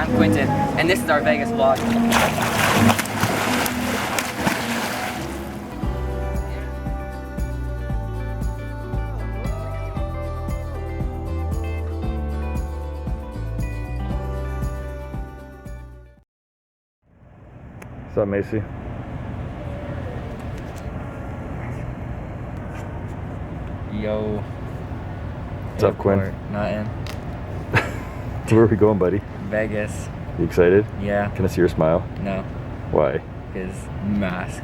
I'm Quentin, and this is our Vegas vlog. What's up, Macy? Yo. What's up, Quinn? Nothing. Where are we going, buddy? Vegas. You excited? Yeah. Can I see your smile? No. Why? His mask.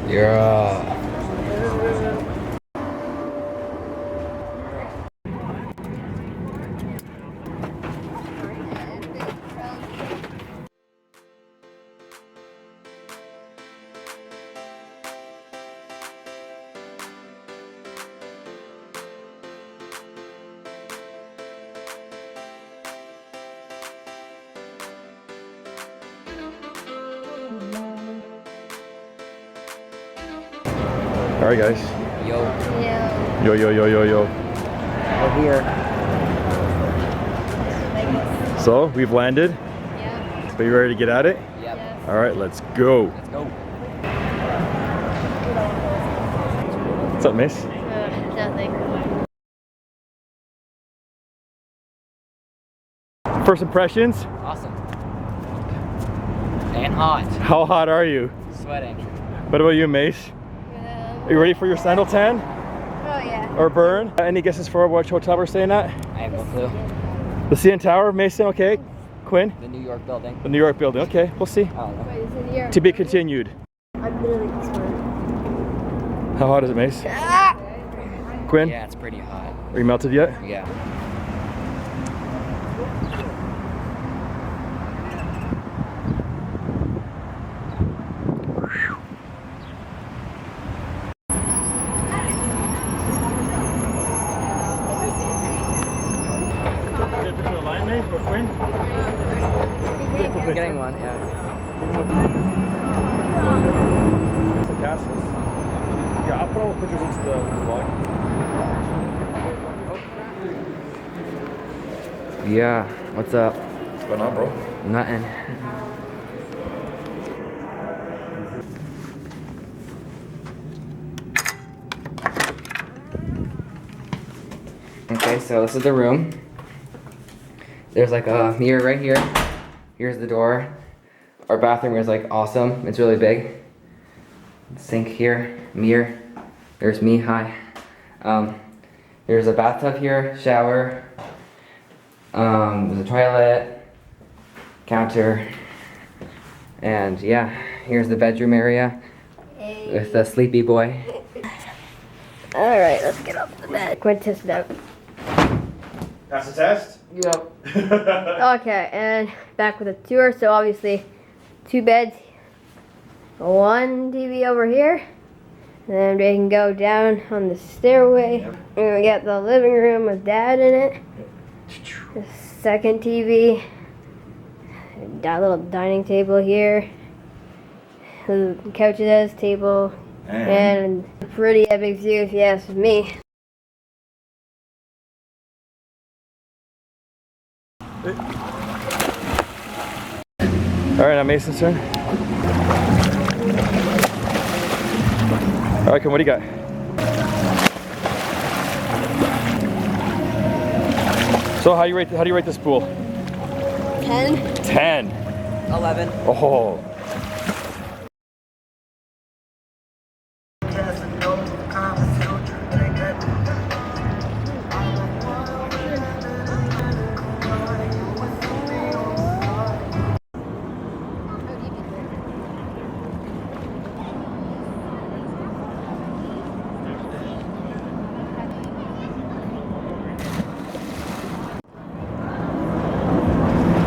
Yeah. All right, guys. Yo. Yo, yo, yo, yo, yo. We're here. So, we've landed. Yeah. Are you ready to get at it? Yep. All right, let's go. Let's go. What's up, Mace? Nothing. First impressions? Awesome. And hot. How hot are you? Sweating. What about you, Mace? Are you ready for your sandal tan Oh yeah. or burn? Any guesses for which hotel we're staying at? I have no clue. The CN Tower, Mason, okay. Quinn? The New York building. The New York building, okay, we'll see. I don't know. Wait, is it here? To be continued. I'm literally sweating. How hot is it, Mace? Quinn? Yeah, it's pretty hot. Are you melted yet? Yeah. I'm getting one, yeah. The castles. Yeah, I'll put all the pictures into the vlog. Yeah. What's up? What's going on, bro? Nothing. Okay, so this is the room. There's like a mirror right here. Here's the door. Our bathroom is like awesome. It's really big. Sink here, mirror. There's me, hi. There's a bathtub here, shower. There's a toilet, counter. And yeah, here's the bedroom area with the sleepy boy. Alright, let's get off the bed. Quinn test it out. Pass the test? Yep. Okay, and back with a tour. So obviously, 2 beds, 1 TV over here. And then they can go down on the stairway. Yep. And we got the living room with Dad in it. The second TV. That little dining table here. The couches, table, and a pretty epic view if you ask me. All right, now Mason's turn. All right, Kim, what do you got? So how do you rate this pool? 10. 10. 11. Oh.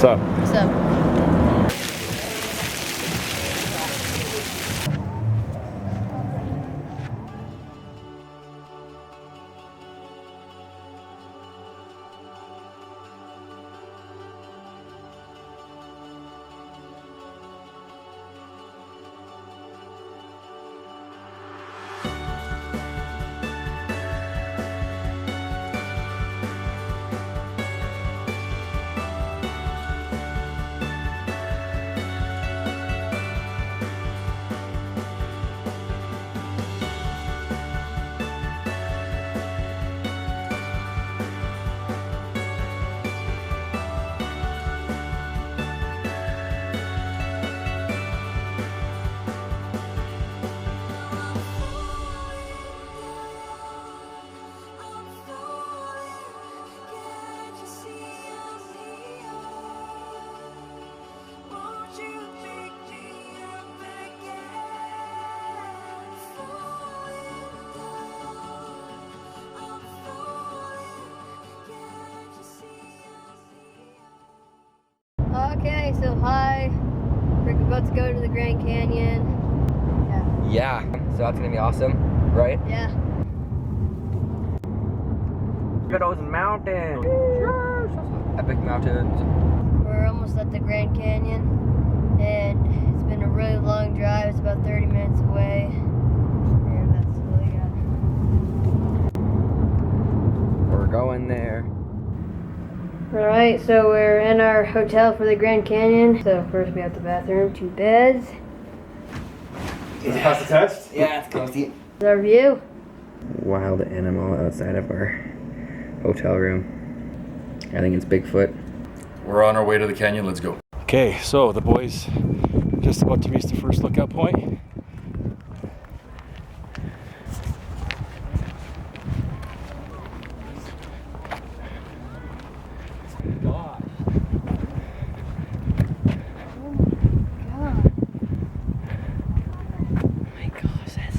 What's up? What's up? still high. We're about to go to the Grand Canyon. Yeah, so that's gonna be awesome, right? Yeah. Look at those mountains! Epic mountains. We're almost at the Grand Canyon, and it's been a really long drive. It's about 30 minutes away, and that's all we got. We're going there. Alright, so we're in our hotel for the Grand Canyon. So first we have the bathroom, 2 beds. Does it pass the test? Yeah, it's cozy. There's our view. Wild animal outside of our hotel room. I think it's Bigfoot. We're on our way to the canyon, let's go. Okay, so the boys just about to reach the first lookout point.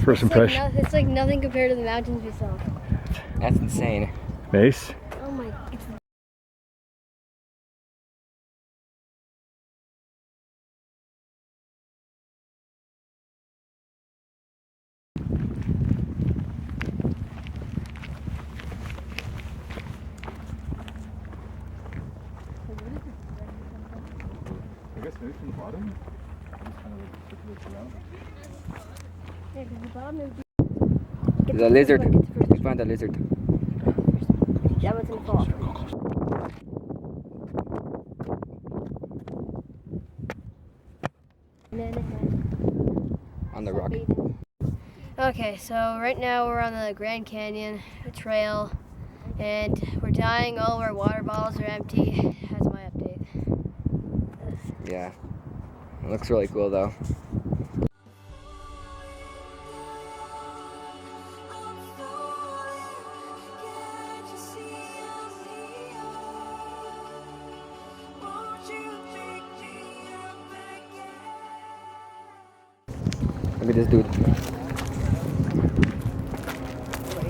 First impression. It's like nothing compared to the mountains we saw. That's insane. Mace. Oh my, it's I guess maybe from the bottom. Just kind of like circulates around. yeah, because the bottom is There's a lizard. We found a lizard. that one's gonna fall. On the rock. Okay, so right now we're on the Grand Canyon trail, and we're dying. All of our water bottles are empty. That's my update. Yeah. It looks really cool though. Look at this dude.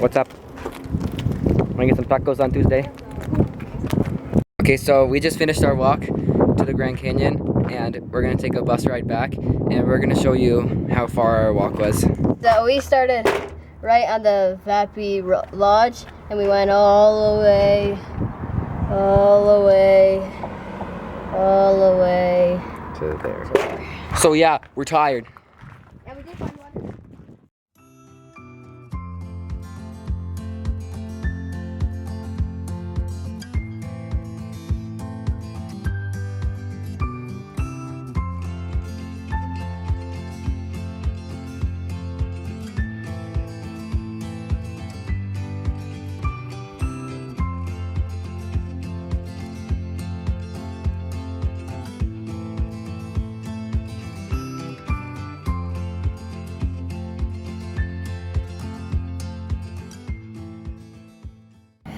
What's up? Wanna get some tacos on Tuesday? Okay, so we just finished our walk to the Grand Canyon, and we're gonna take a bus ride back, and we're gonna show you how far our walk was. So we started right on the Vapi Lodge, and we went all the way, all the way, all the way To there. So yeah, we're tired. Yeah, we did find water.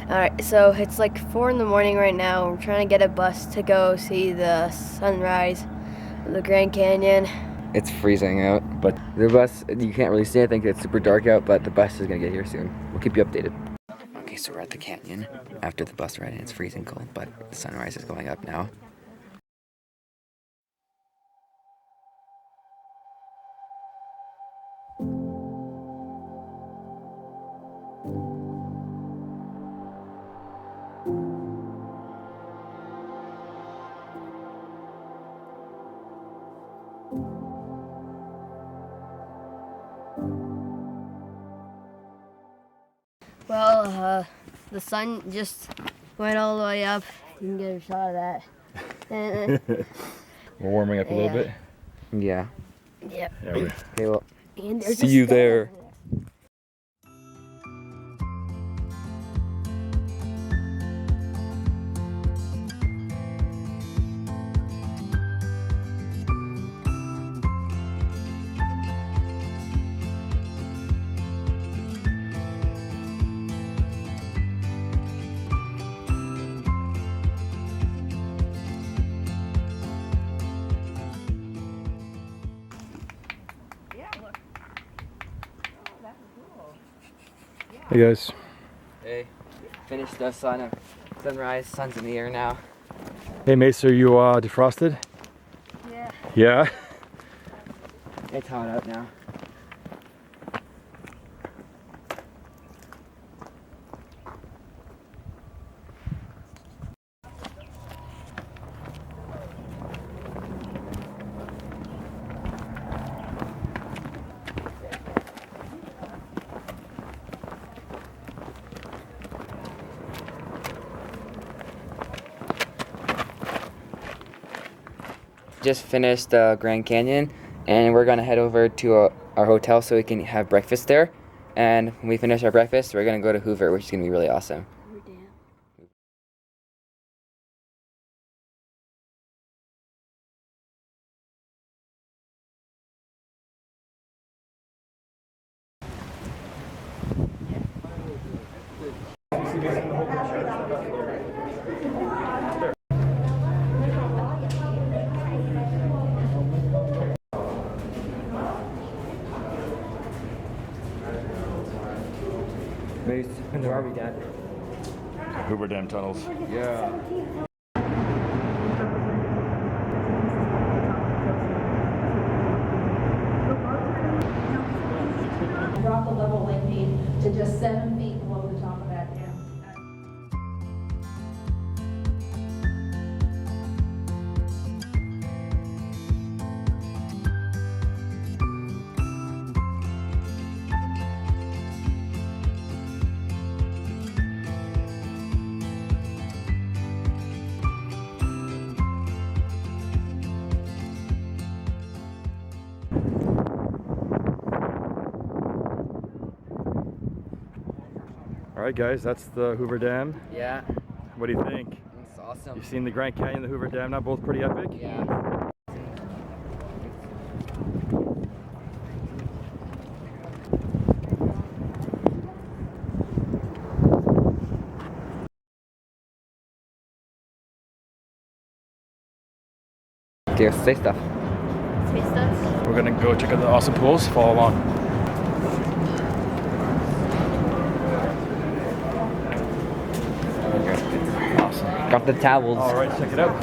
Alright, so it's like 4 in the morning right now. We're trying to get a bus to go see the sunrise of the Grand Canyon. It's freezing out, but the bus, you can't really see anything 'cause it's super dark out, but the bus is gonna get here soon. We'll keep you updated. Okay, so we're at the canyon after the bus ride, and it's freezing cold, but the sunrise is going up now. Well, the sun just went all the way up. You can get a shot of that. And, We're warming up a little bit. Yeah. yeah. Yeah, we're Okay, well, And there's see a you star there. over Hey guys. Hey, finished the sunrise. Sun's in the air now. Hey Mace, are you defrosted? Yeah. It's hot out now. Just finished the Grand Canyon, and we're gonna head over to our hotel so we can have breakfast there. And when we finish our breakfast, we're gonna go to Hoover, which is gonna be really awesome. Hoover Dam. Where are we, Dad? Hoover Dam tunnels. Yeah. Brought the level lengthening to just 7 feet below the top of that dam. All right, guys, that's the Hoover Dam. Yeah. What do you think? It's awesome. You've seen the Grand Canyon, the Hoover Dam now, both pretty epic? Yeah. Okay, say stuff. Space stuff. We're gonna go check out the awesome pools. Follow along. Awesome. Got the towels. All right, check it out.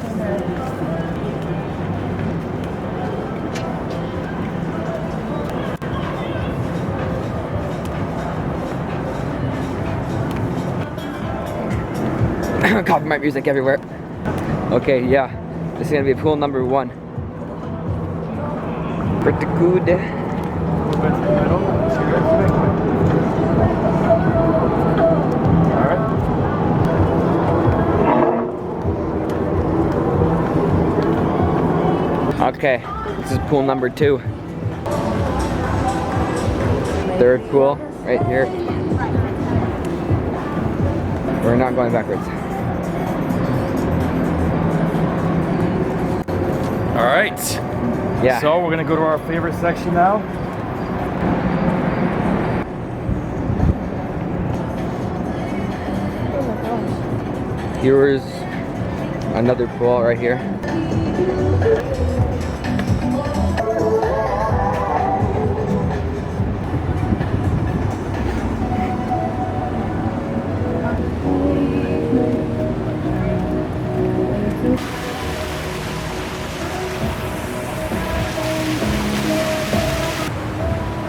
Copyright music everywhere. Okay, yeah. This is gonna be pool number 1. Pretty good. Okay, this is pool number 2. Third pool, right here. We're not going backwards. All right. Yeah. So we're gonna go to our favorite section now. Here's another pool right here.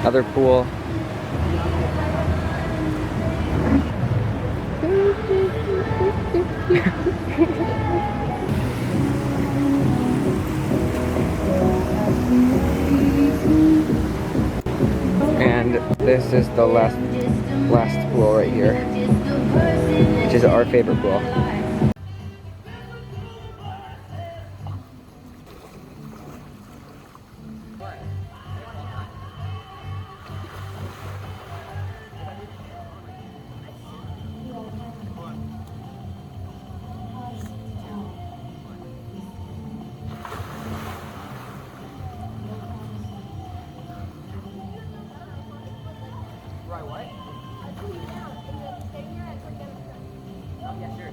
Another pool. And this is the last pool right here, which is our favorite pool. Right, what? Oh, yeah, sure.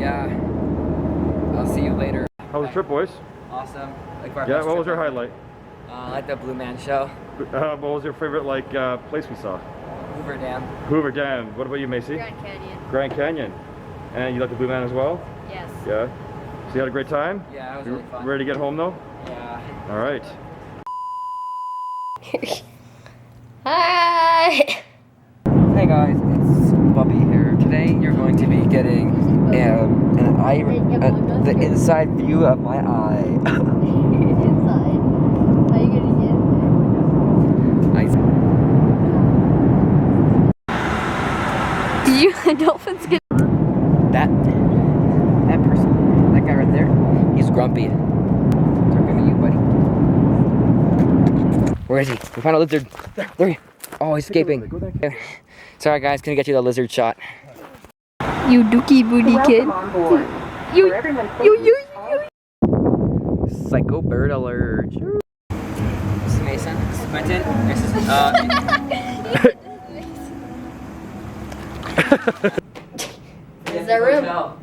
Yeah. I'll see you later. How was the trip, boys? Awesome. Like Yeah, what was your highlight? I like the Blue Man Show. What was your favorite place we saw? Hoover Dam. Hoover Dam. What about you, Macy? Grand Canyon. Grand Canyon. And you like the Blue Man as well? Yes. Yeah. So you had a great time? Yeah, it was You really fun. ready to get home though? Yeah. All right. Hi. Hey guys, it's Bubby here. Today you're going to be getting the inside view of my eye. Inside. How you gonna get in there? Did you dolphins get That person, that guy right there, he's grumpy. Talking to you, buddy. Where is he? We found a lizard. There he. Oh, he's escaping. Sorry guys, couldn't get you the lizard shot. you dookie booty kid? You. Psycho bird alert. This is Mason. This is Quentin. This is Is that room?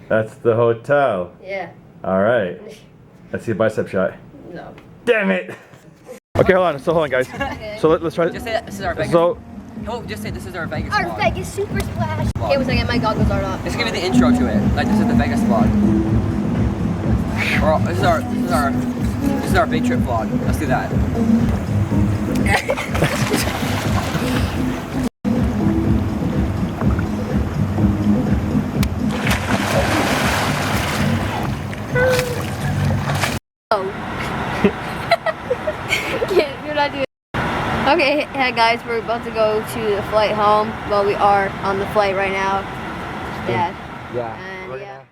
That's the hotel. Yeah. All right. Let's see a bicep shot. No. Damn it. Okay, hold on. So hold on, guys. So let's try. Just say this is our Vegas. So Oh, just say this is our Vegas Our vlog. Vegas super splash. Okay, one second, my goggles are off. This is gonna be the intro to it. Like this is the Vegas vlog. Or this is our big trip vlog. Let's do that. Oh. You're not doing. Okay, hey guys, we're about to go to the flight home. Well, we are on the flight right now. Dad. Yeah. And yeah.